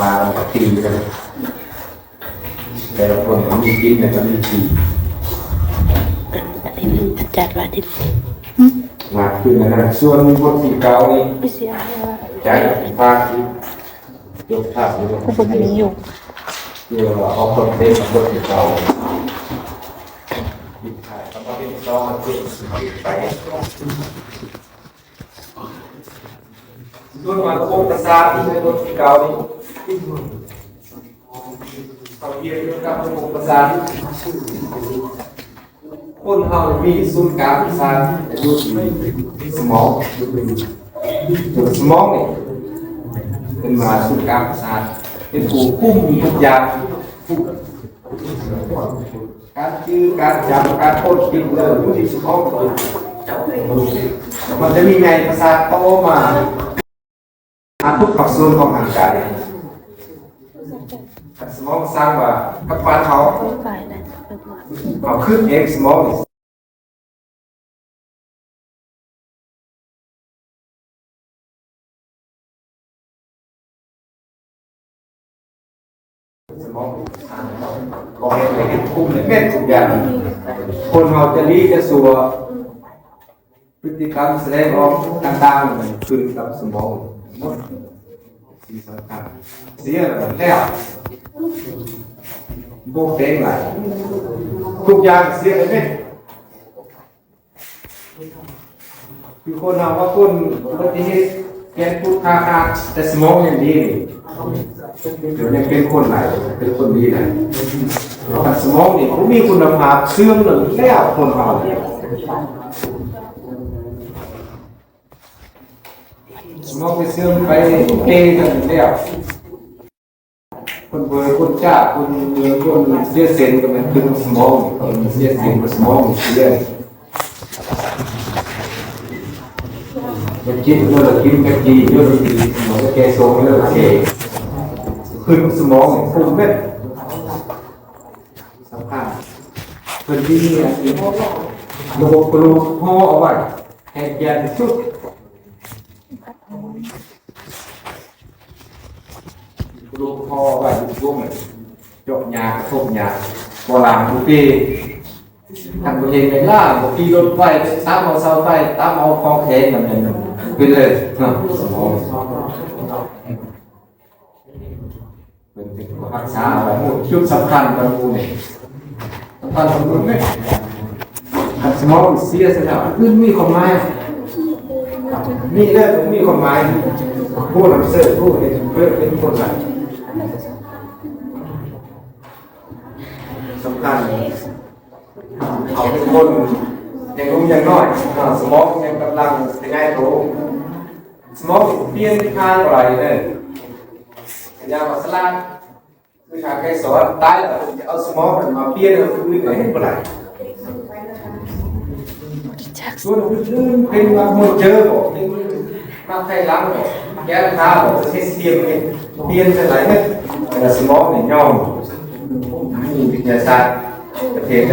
มาตีกันแต่ละคนก็มีกินแต่ก็มีตีอันนี้มันจัดว่าที่มาขึ้นนะส่วนพวกที่เก่านี่ ไม่เสียว่า ใจภาคที่ยกภาพยก ก็ผมมีอยู่ เดี๋ยวเอาคนเต้นพวกที่เก่าหยิบถ่ายแล้วก็เป็นซ้อมมาเต้นไปส่วนมาโคตรศาสตร์ที่เป็นพวกที่เก่านี่เขาเรียนเรื่องการระบบประสาทคนเรามีศูนย์กลางประสาทอยู่ที่สมองตัวสมองนี่เป็นมาศูนย์กลางประสาทเป็นผู้คุมทุกอย่างการชื่อการจำการพูดกินเลยอยู่ที่สมองมันจะมีไงประสาทโตมาทุกส่วนของร่างกายสมองสร้างว่ากับบ้านเขา ฝ่ายนั้นเป็นว่า เอาขึ้นเองสมองสมองก็เห็นเห็นคุมในเม็ดทุกอย่างคนเราจะรีจะสัวพฤติกรรมแสดงออกต่างๆขึ้นกับสมองหมดสิ่งสำคัญเสียแล้วโบกเด้งไหลทุกอย่างเสียไปไหมคือคนเราว่าคนอุบัติเหตุแกนพูดคาแต่สมองยังดีเดี๋ยวยังเป็นคนไหนเป็นคนดีไหนแต่สมองนี่เขามีคุณภาพเสื่อมหรือแล้วคนเราสมองไปเสื่อมไปเกย์กันแล้วคนเบอร์คนจ้าคนเบอร์คนเสียเซนก็เป็นตึงสมองคนเสียเซนกับสมองเสียจะกินเมื่อกินกะทิเยอะดีสมองจะแกโซ่เยอะเกขึ้นสมองฟุ้งเม็ดสำคัญเป็นที่นี่ระบบกระดูกห่อเอาไว้ให้แกนสุดลูกพ่อว่าลูกพวกมันจบยาทบยาโบราณทุกปีทำตัวเองในล่าบางทีรถไฟตามเอาเสาไฟตามเอาคลองเทนแบบนี้เป็นเลยสมองเป็นรักษาอะไรหมดชุดสำคัญบางมูนี่สำคัญบางมูนี่สมองเสียสแล้วขึ้นมีความหมายมีเรื่องมีความหมายผู้นำเสนอผู้เห็นเพื่อเป็นคนไหนสำคัญเขาเป็นคนยังรู้ยังน้อยสมองยังกำลังเป็นไงโตสมองเปลี่ยนทางอะไรเนี่ยยามาสลาคือทางใครสอนตายแล้วจะเอาสมองมาเปลี่ยนเอาคือไหนเป็นไรส่วนอื่นเป็นมาหมดเจอบอกมาใครล้างบอกแก้ข้าวบอกเสียเสียเปลี่ยนเป็นไรเนี่ยแต่สมองเนี่ยย่อมมีวิทยาศาสตร์ประเทศ